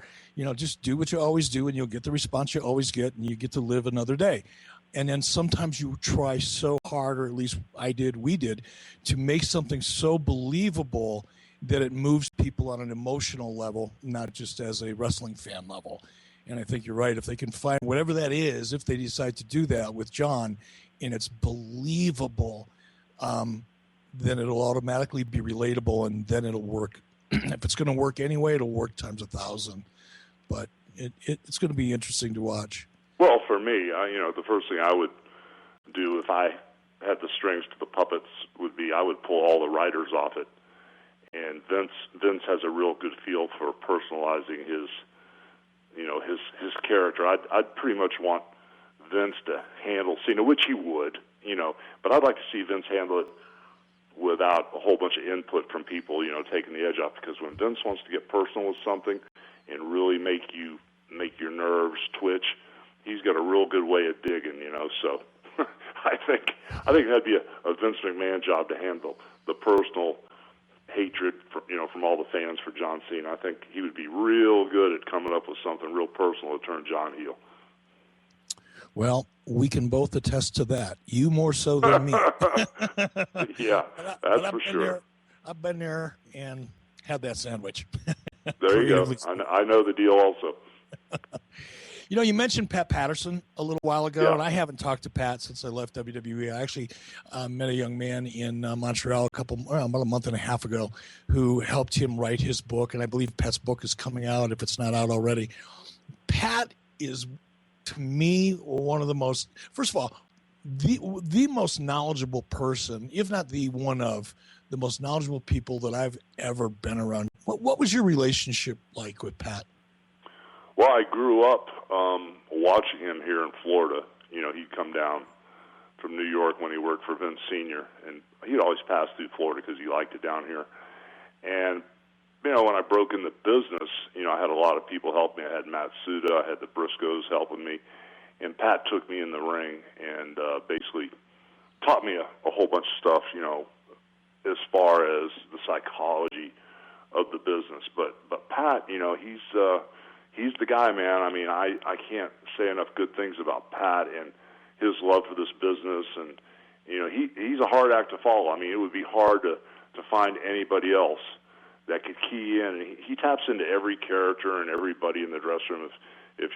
just do what you always do and you'll get the response you always get and you get to live another day. And then sometimes you try so hard, or at least we did, to make something so believable that it moves people on an emotional level, not just as a wrestling fan level. And I think you're right. If they can find whatever that is, if they decide to do that with John, and it's believable, then it'll automatically be relatable, and then it'll work. If it's going to work anyway, it'll work times 1,000. But it's going to be interesting to watch. Well, for me, the first thing I would do if I had the strings to the puppets would be I would pull all the writers off it. And Vince has a real good feel for personalizing his character. I'd pretty much want Vince to handle Cena, which he would, but I'd like to see Vince handle it without a whole bunch of input from people, taking the edge off. Because when Vince wants to get personal with something and really make your nerves twitch, he's got a real good way of digging, So I think that'd be a Vince McMahon job to handle the personal hatred, from all the fans for John Cena. I think he would be real good at coming up with something real personal to turn John heel. Well, we can both attest to that. You more so than me. Yeah, that's for sure. I've been there and had that sandwich. There you go. I know the deal also. You mentioned Pat Patterson a little while ago, yeah. And I haven't talked to Pat since I left WWE. I actually met a young man in Montreal about a month and a half ago who helped him write his book, and I believe Pat's book is coming out if it's not out already. Pat is, to me, one of the most, first of all, the most knowledgeable person, if not the one of the most knowledgeable people that I've ever been around. What was your relationship like with Pat? Well, I grew up watching him here in Florida. He'd come down from New York when he worked for Vince Sr., and he'd always pass through Florida because he liked it down here. And, when I broke in the business, I had a lot of people help me. I had Matt Suda, I had the Briscoes helping me, and Pat took me in the ring and basically taught me a whole bunch of stuff, as far as the psychology of the business. But Pat, he's the guy, man. I mean, I can't say enough good things about Pat and his love for this business. And, he's a hard act to follow. I mean, it would be hard to find anybody else that could key in. And he taps into every character and everybody in the dressing room. If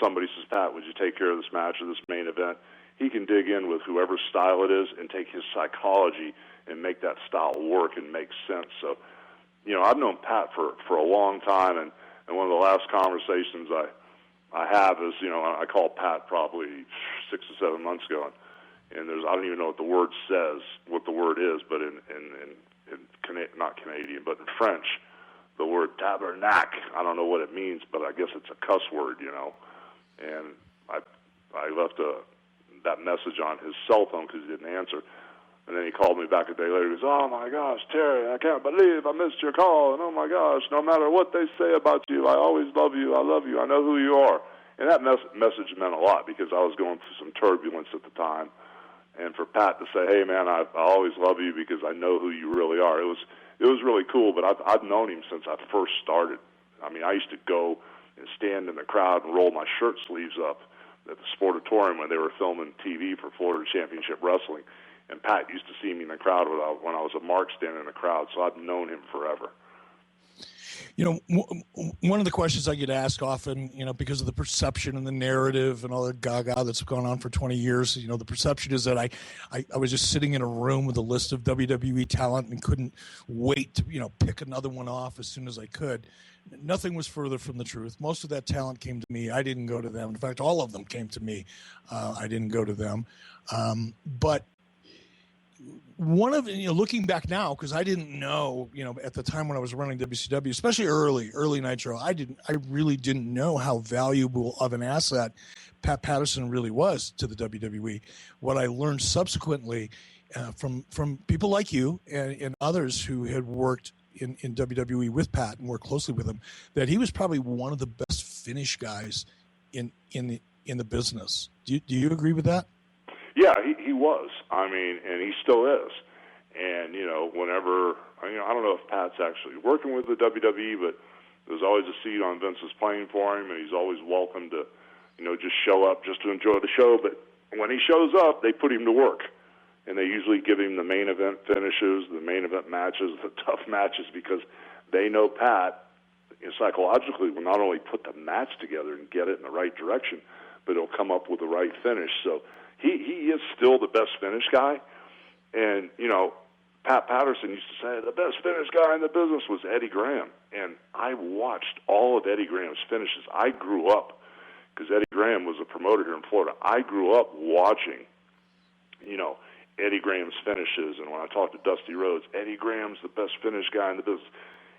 somebody says, Pat, would you take care of this match or this main event? He can dig in with whoever's style it is and take his psychology and make that style work and make sense. So, I've known Pat for a long time, and one of the last conversations I have is, I called Pat probably 6 or 7 months ago, and I don't even know what the word says, what the word is, but in not Canadian, but in French, the word tabernacle, I don't know what it means, but I guess it's a cuss word, and I left that message on his cell phone because he didn't answer. And then he called me back a day later. He goes, oh, my gosh, Terry, I can't believe I missed your call. And, oh, my gosh, no matter what they say about you, I always love you. I love you. I know who you are. And that message meant a lot because I was going through some turbulence at the time. And for Pat to say, hey, man, I always love you because I know who you really are, it was really cool. But I've known him since I first started. I mean, I used to go and stand in the crowd and roll my shirt sleeves up at the Sportatorium when they were filming TV for Florida Championship Wrestling. And Pat used to see me in the crowd when I was a mark standing in the crowd, so I've known him forever. One of the questions I get asked often, because of the perception and the narrative and all the gaga that's gone on for 20 years, the perception is that I was just sitting in a room with a list of WWE talent and couldn't wait to, pick another one off as soon as I could. Nothing was further from the truth. Most of that talent came to me. I didn't go to them. In fact, all of them came to me. I didn't go to them. But one of looking back now, because I didn't know, at the time when I was running WCW, especially early Nitro, I really didn't know how valuable of an asset Pat Patterson really was to the WWE. What I learned subsequently from people like you and others who had worked in WWE with Pat and worked closely with him, that he was probably one of the best finish guys in the business. Do you agree with that? Yeah, he was. I mean, and he still is. And, whenever, I don't know if Pat's actually working with the WWE, but there's always a seat on Vince's plane for him, and he's always welcome to just show up just to enjoy the show. But when he shows up, they put him to work. And they usually give him the main event finishes, the main event matches, the tough matches, because they know Pat psychologically will not only put the match together and get it in the right direction, but he'll come up with the right finish. So he is still the best finish guy. And, Pat Patterson used to say the best finish guy in the business was Eddie Graham. And I watched all of Eddie Graham's finishes. I grew up, because Eddie Graham was a promoter here in Florida, I grew up watching, Eddie Graham's finishes. And when I talked to Dusty Rhodes, Eddie Graham's the best finish guy in the business.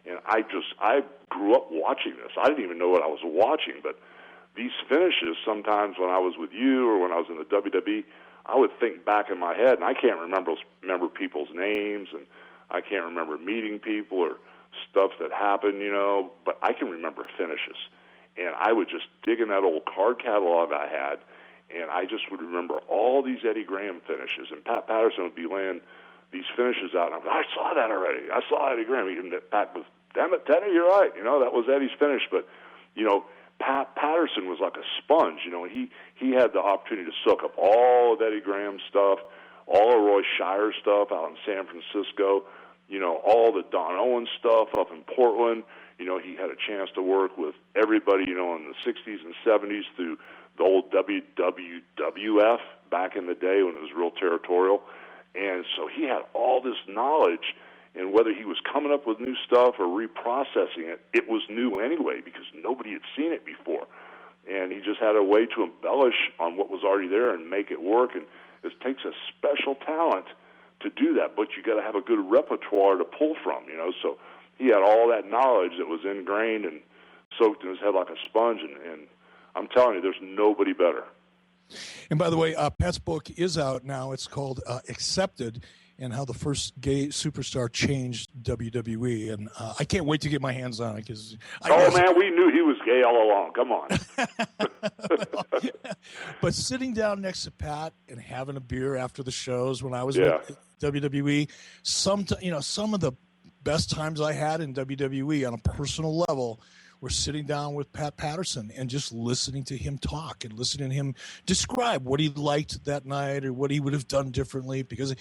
And I grew up watching this. I didn't even know what I was watching, but these finishes, sometimes when I was with you or when I was in the WWE, I would think back in my head, and I can't remember people's names, and I can't remember meeting people or stuff that happened, but I can remember finishes. And I would just dig in that old card catalog I had, and I just would remember all these Eddie Graham finishes. And Pat Patterson would be laying these finishes out, and I'm like, I saw that already. I saw Eddie Graham. And Pat was, damn it, Teddy, you're right. That was Eddie's finish. But, Pat Patterson was like a sponge. He had the opportunity to soak up all of Eddie Graham's stuff, all of Roy Shire stuff out in San Francisco, all the Don Owens stuff up in Portland. He had a chance to work with everybody, in the 60s and 70s through the old WWF back in the day when it was real territorial. And so he had all this knowledge, and whether he was coming up with new stuff or reprocessing it, it was new anyway because nobody had seen it before. And he just had a way to embellish on what was already there and make it work. And it takes a special talent to do that, but you got to have a good repertoire to pull from, So he had all that knowledge that was ingrained and soaked in his head like a sponge. And I'm telling you, there's nobody better. And by the way, Pat's book is out now. It's called Accepted, and how the first gay superstar changed WWE. And I can't wait to get my hands on it. Man, we knew he was gay all along. Come on. But sitting down next to Pat and having a beer after the shows when I was with WWE, some of the best times I had in WWE on a personal level were sitting down with Pat Patterson and just listening to him talk and listening to him describe what he liked that night or what he would have done differently. Because,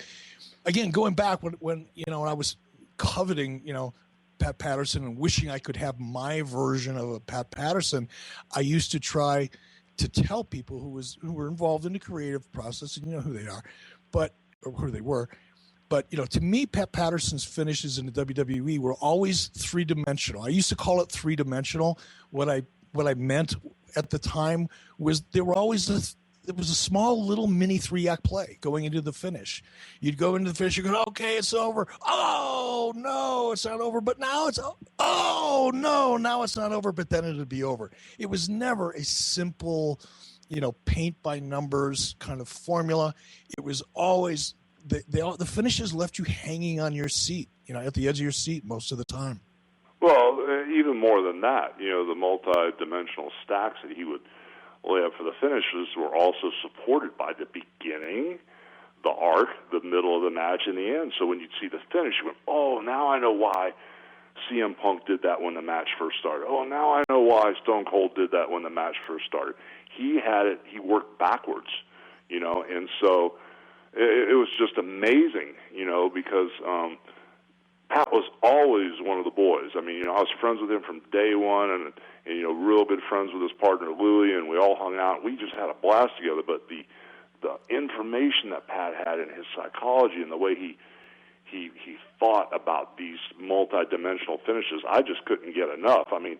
again, going back when I was coveting, Pat Patterson and wishing I could have my version of a Pat Patterson, I used to try to tell people who were involved in the creative process, and you know who they are, or who they were. But, to me, Pat Patterson's finishes in the WWE were always three-dimensional. I used to call it three-dimensional. What I meant at the time was there was a small little mini three-act play going into the finish. You'd go into the finish, you go, okay, it's over. Oh, no, it's not over. But now oh, no, now it's not over, but then it'll be over. It was never a simple, paint by numbers kind of formula. It was always the finishes left you hanging on your seat, at the edge of your seat most of the time. Well, even more than that, the multi-dimensional stacks that he would lay up for the finishes were also supported by the beginning, the arc, the middle of the match, and the end. So when you'd see the finish, you went, oh, now I know why CM Punk did that when the match first started. Oh, now I know why Stone Cold did that when the match first started. He had it, he worked backwards, and so it was just amazing, because Pat was always one of the boys. I mean, I was friends with him from day one, and real good friends with his partner Louie, and we all hung out. We just had a blast together. But the information that Pat had in his psychology and the way he thought about these multi-dimensional finishes, I just couldn't get enough. I mean,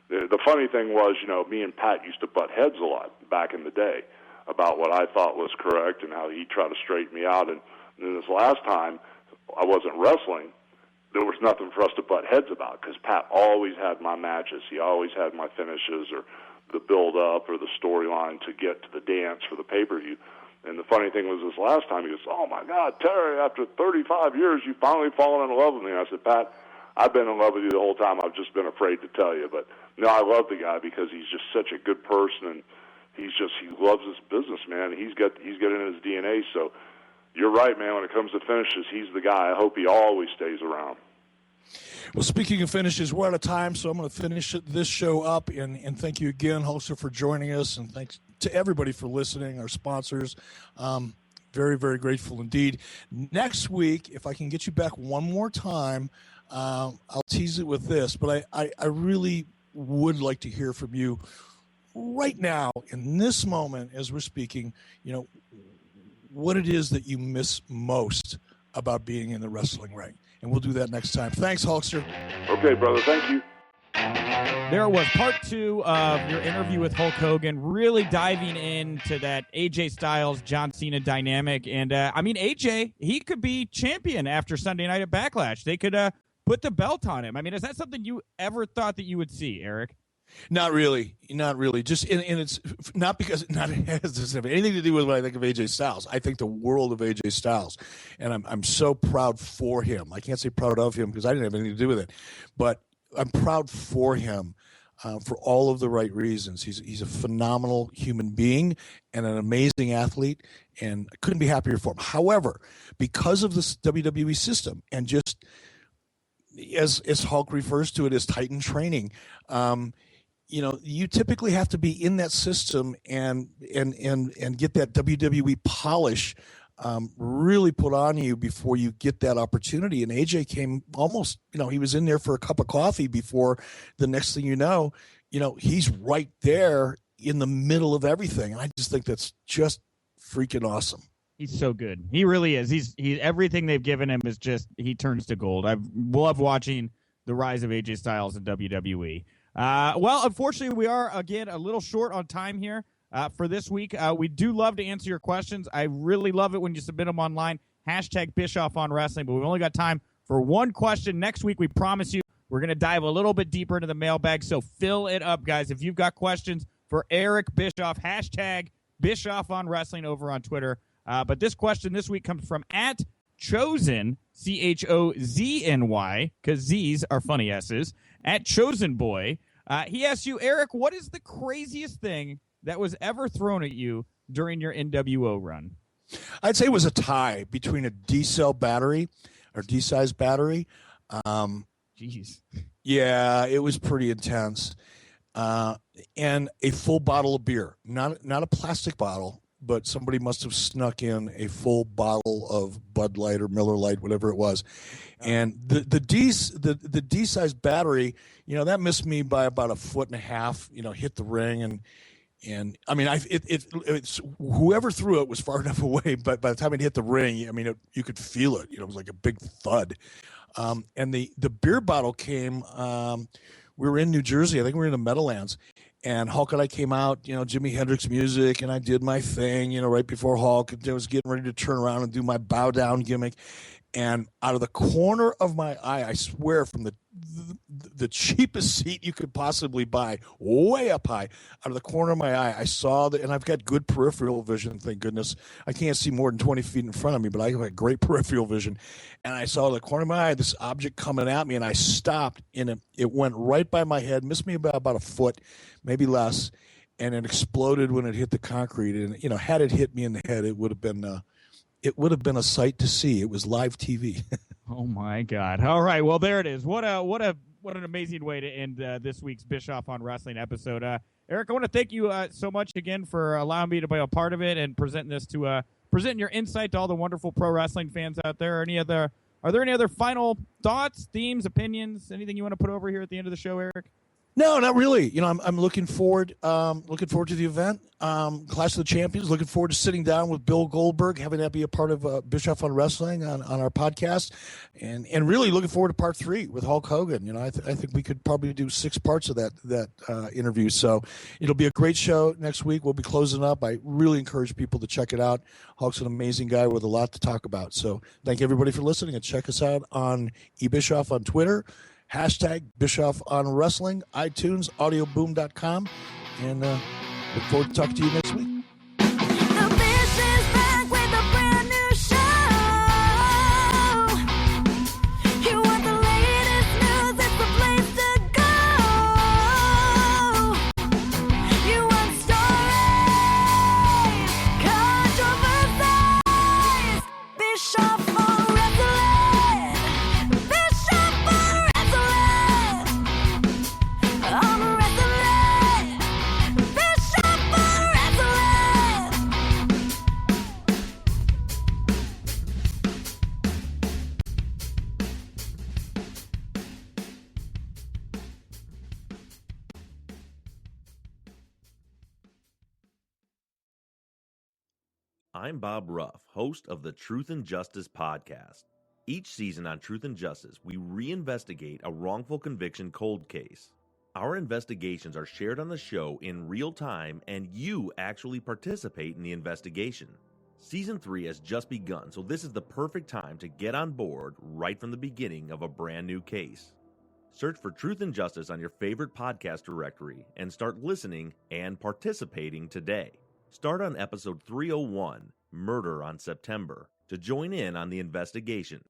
the funny thing was, me and Pat used to butt heads a lot back in the day about what I thought was correct and how he tried to straighten me out. And then this last time, I wasn't wrestling. There was nothing for us to butt heads about because Pat always had my matches. He always had my finishes or the build-up or the storyline to get to the dance for the pay-per-view. And the funny thing was this last time, he goes, oh, my God, Terry, after 35 years, you've finally fallen in love with me. And I said, Pat, I've been in love with you the whole time. I've just been afraid to tell you. But, no, I love the guy because he's just such a good person, and he loves this business, man. He's got it in his DNA. So you're right, man. When it comes to finishes, he's the guy. I hope he always stays around. Well, speaking of finishes, we're out of time, so I'm going to finish this show up. And thank you again, Hulkster, for joining us. And thanks to everybody for listening, our sponsors. Very, very grateful indeed. Next week, if I can get you back one more time, I'll tease it with this. But I really would like to hear from you right now, in this moment, as we're speaking, what it is that you miss most about being in the wrestling ring. And we'll do that next time. Thanks, Hulkster. Okay, brother. Thank you. There was part 2 of your interview with Hulk Hogan, really diving into that AJ Styles, John Cena dynamic. And, AJ, he could be champion after Sunday night at Backlash. They could put the belt on him. I mean, is that something you ever thought that you would see, Eric? Not really. Just and it's not because it doesn't have anything to do with what I think of AJ Styles. I think the world of AJ Styles, and I'm so proud for him. I can't say proud of him because I didn't have anything to do with it, but I'm proud for him for all of the right reasons. He's a phenomenal human being and an amazing athlete, and I couldn't be happier for him. However, because of this WWE system and just as Hulk refers to it as Titan training. You typically have to be in that system and get that WWE polish really put on you before you get that opportunity. And AJ came almost, he was in there for a cup of coffee before the next thing he's right there in the middle of everything. And I just think that's just freaking awesome. He's so good. He really is. He's everything they've given him is just, he turns to gold. I love watching the rise of AJ Styles in WWE. Well, unfortunately, we are, again, a little short on time here for this week. We do love to answer your questions. I really love it when you submit them online. # Bischoff on Wrestling, but we've only got time for one question. Next week, we promise you, we're going to dive a little bit deeper into the mailbag, so fill it up, guys. If you've got questions for Eric Bischoff, # Bischoff on Wrestling over on Twitter. But this question this week comes from @Chosen, CHOZNY, because Z's are funny S's, @ChosenBoy. He asks you, Eric, what is the craziest thing that was ever thrown at you during your NWO run? I'd say it was a tie between a D-cell battery or D-size battery. Jeez. Yeah, it was pretty intense. And a full bottle of beer, not a plastic bottle, but somebody must have snuck in a full bottle of Bud Light or Miller Lite, whatever it was. And the D-size battery, that missed me by about 1.5 foot, hit the ring. And I mean, it's whoever threw it was far enough away, but by the time it hit the ring, you could feel it. It was like a big thud. And the beer bottle came, we were in New Jersey. I think we were in the Meadowlands. And Hulk and I came out, Jimi Hendrix music, and I did my thing, right before Hulk. I was getting ready to turn around and do my bow down gimmick. And out of the corner of my eye, I swear, from the cheapest seat you could possibly buy, way up high, out of the corner of my eye, I saw that, and I've got good peripheral vision, thank goodness. I can't see more than 20 feet in front of me, but I have great peripheral vision. And I saw the corner of my eye, this object coming at me, and I stopped, and it went right by my head, missed me about 1 foot, maybe less, and it exploded when it hit the concrete. And, had it hit me in the head, it would have been a sight to see. It was live TV. Oh my God! All right, well there it is. What an amazing way to end this week's Bischoff on Wrestling episode. Eric, I want to thank you so much again for allowing me to be a part of it and presenting this to presenting your insight to all the wonderful pro wrestling fans out there. Are there any other final thoughts, themes, opinions, anything you want to put over here at the end of the show, Eric? No, not really. I'm looking forward to the event. Clash of the Champions. Looking forward to sitting down with Bill Goldberg, having that be a part of Bischoff on Wrestling on our podcast, and really looking forward to part 3 with Hulk Hogan. I think we could probably do 6 parts of that interview. So it'll be a great show next week. We'll be closing up. I really encourage people to check it out. Hulk's an amazing guy with a lot to talk about. So thank everybody for listening, and check us out on eBischoff on Twitter. # Bischoff on Wrestling, iTunes, audioboom.com, and look forward to talking to you next week. The Bish is back with a brand new show. You want the latest news, it's the place to go. You want stories, controversies, Bischoff on Wrestling, Bischoff on Wrestling. I'm Bob Ruff, host of the Truth and Justice podcast. Each season on Truth and Justice, we reinvestigate a wrongful conviction cold case. Our investigations are shared on the show in real time, and you actually participate in the investigation. Season 3 has just begun, so this is the perfect time to get on board right from the beginning of a brand new case. Search for Truth and Justice on your favorite podcast directory and start listening and participating today. Start on episode 301, Murder on September, to join in on the investigation.